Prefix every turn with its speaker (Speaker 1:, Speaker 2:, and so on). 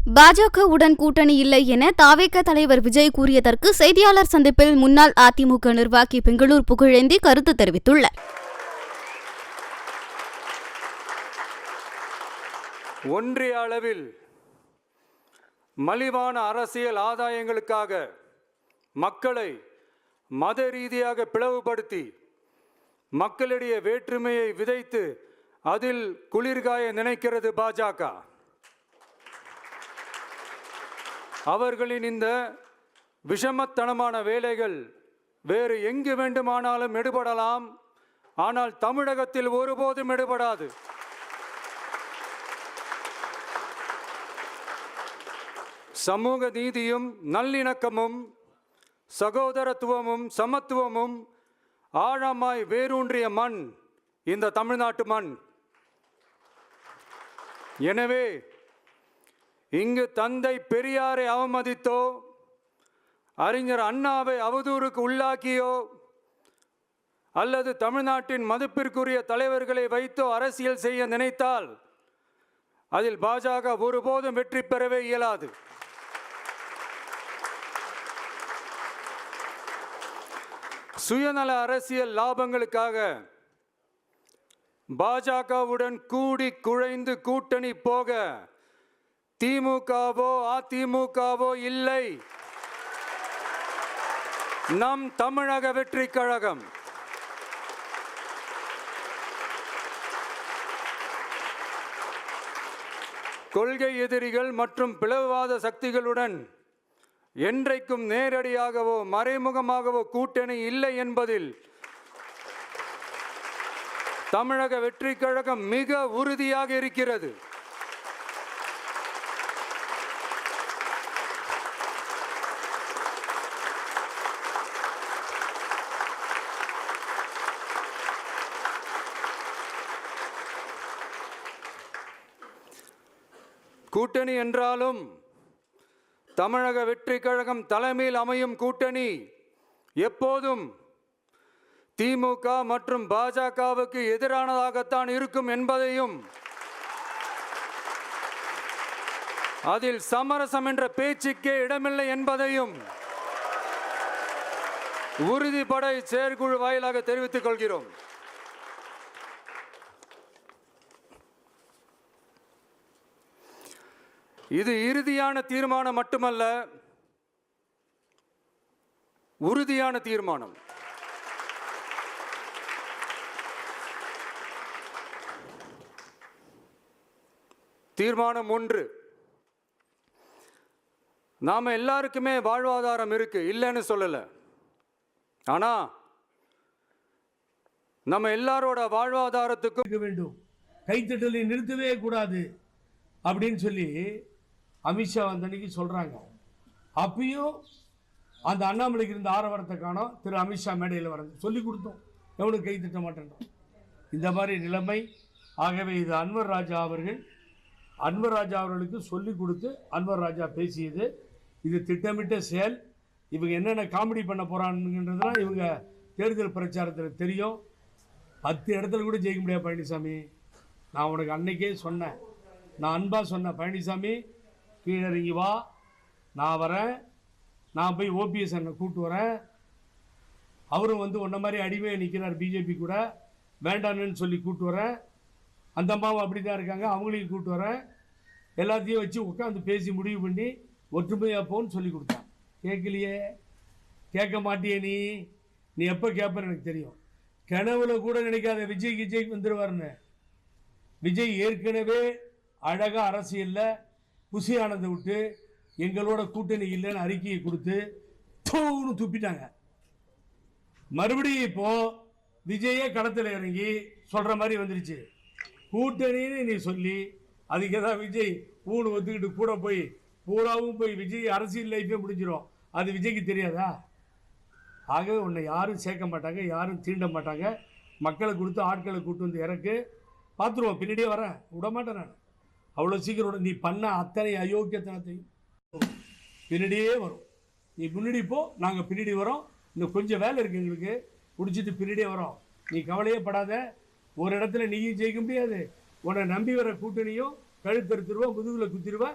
Speaker 1: பாஜகவுடன் கூட்டணி இல்லை என தாவேக தலைவர் விஜய் கூறியதற்கு செய்தியாளர் சந்திப்பில் முன்னாள் அதிமுக நிர்வாகி பெங்களூர் புகழேந்தி கருத்து தெரிவித்துள்ளார்.
Speaker 2: ஒன்றிய அளவில் மலிவான அரசியல் ஆதாயங்களுக்காக மக்களை மத ரீதியாக பிளவுபடுத்தி மக்களிடையே வேற்றுமையை விதைத்து அதில் குளிர்காய நினைக்கிறது பாஜக. அவர்களின் இந்த விஷமத்தனமான வேலைகள் வேறு எங்கு வேண்டுமானாலும் எடுபடலாம், ஆனால் தமிழகத்தில் ஒருபோதும் எடுபடாது. சமூக நீதியும் நல்லிணக்கமும் சகோதரத்துவமும் சமத்துவமும் ஆழமாய் வேரூன்றிய மண் இந்த தமிழ்நாட்டு மண். எனவே இங்கு தந்தை பெரியாரை அவமதித்தோ அறிஞர் அண்ணாவை அவதூறுக்கு உள்ளாக்கியோ அல்லது தமிழ்நாட்டின் மதிப்பிற்குரிய தலைவர்களை வைத்தோ அரசியல் செய்ய நினைத்தால் அதில் பாஜக ஒருபோதும் வெற்றி பெறவே இயலாது. சுயநல அரசியல் லாபங்களுக்காக பாஜகவுடன் கூடி குழைந்து கூட்டணி போக திமுகவோ அதிமுகவோ இல்லை. நம் தமிழக வெற்றி கழகம் கொள்கை எதிரிகள் மற்றும் பிளவுவாத சக்திகளுடன் என்றைக்கும் நேரடியாகவோ மறைமுகமாகவோ கூட்டணி இல்லை என்பதில் தமிழக வெற்றி கழகம் மிக உறுதியாக இருக்கிறது. கூட்டணி என்றாலும் தமிழக வெற்றி கழகம் தலைமையில் அமையும் கூட்டணி எப்போதும் திமுக மற்றும் பாஜகவுக்கு எதிரானதாகத்தான் இருக்கும் என்பதையும் அதில் சமரசம் என்ற பேச்சுக்கே இடமில்லை என்பதையும் உறுதிப்பட செயற்குழு வாயிலாக தெரிவித்துக் கொள்கிறோம். இது இறுதியான தீர்மானம் மட்டுமல்ல, உறுதியான தீர்மானம். தீர்மானம் 1, நாம எல்லாருக்குமே வாழ்வாதாரம் இருக்கு, இல்லைன்னு சொல்லல. ஆனா நம்ம எல்லாரோட வாழ்வாதாரத்துக்கும்
Speaker 3: வேண்டும், கைத்தட்டலை நிறுத்தவே கூடாது அப்படின்னு சொல்லி அமித்ஷா வந்தன்னைக்கு சொல்கிறாங்க. அப்பயும் அந்த அண்ணாமலைக்கு இருந்த ஆரவாரத்தை காணோம். திரு அமித்ஷா மேடையில் வரது சொல்லி கொடுத்தோம், எவனுக்கு கை திட்ட மாட்டேன்றோம். இந்த மாதிரி நிலைமை. ஆகவே இது அன்வர் ராஜா அவர்களுக்கு சொல்லி கொடுத்து அன்வர் ராஜா பேசியது. இது திட்டமிட்ட செயல். இவங்க என்னென்ன காமெடி பண்ண போகிறாங்கன்றதுலாம் இவங்க தேர்தல் பிரச்சாரத்தில் தெரியும். 10 இடத்துல கூட ஜெயிக்க முடியாது பழனிசாமி. நான் உனக்கு அன்னைக்கே சொன்னேன், நான் அன்பாக சொன்னேன், பழனிசாமி கீழே இறங்கி வா, நான் வரேன், நான் போய் ஓபிஎஸ் அண்ணனை கூப்பிட்டு வரேன். அவரும் வந்து உன்ன மாதிரி அடிமையாக நிற்கிறார் பிஜேபி கூட, வேண்டான்னு சொல்லி கூப்பிட்டு வரேன். அந்த அம்மாவும் அப்படி தான் இருக்காங்க, அவங்களையும் கூப்பிட்டு வரேன். எல்லாத்தையும் வச்சு உட்காந்து பேசி முடிவு பண்ணி ஒற்றுமையாக போன்னு சொல்லி கொடுத்தான். கேட்கலையே, கேட்க மாட்டியே நீ எப்போ கேட்பேன்னு எனக்கு தெரியும். கனவுல கூட நினைக்காத விஜய் வந்துடுவார்னு. விஜய் ஏற்கனவே அழகாக அரசியலில் புசி ஆனந்தை விட்டு எங்களோட கூட்டணி இல்லைன்னு அறிக்கையை கொடுத்து தூன்னு துப்பிட்டாங்க. மறுபடியும் இப்போ விஜயே களத்தில் இறங்கி சொல்கிற மாதிரி வந்துருச்சு. கூட்டணின்னு நீ சொல்லி அதுக்கு ஏதாவது விஜய் பூணு ஒத்துக்கிட்டு கூட போய் பூராவும் போய் விஜய் அரசியல் லைஃபே முடிஞ்சிடும். அது விஜய்க்கு தெரியாதா? ஆகவே உன்னை யாரும் சேர்க்க மாட்டாங்க, யாரும் தீண்ட மாட்டாங்க. மக்களை கொடுத்து ஆட்களை கூட்டு வந்து இறக்கு, பார்த்துருவோம். பின்னாடியே வரேன், விட மாட்டேன் நான். அவ்வளோ சீக்கிரம் நீ பண்ண அத்தனை அயோக்கியத்தனத்தையும் பின்னாடியே வரும். நீ முன்னாடி போ, நாங்கள் பின்னாடி வரோம். இன்னும் கொஞ்சம் வேலை இருக்குது எங்களுக்கு, பிடிச்சிட்டு பின்னாடியே வரோம். நீ கவலையே படாத. ஒரு இடத்துல நீயும் ஜெயிக்க முடியாது. உன்னை நம்பி வர கூட்டணியும் கழுத்தறுத்துருவா, முதுகில் குத்திடுவா.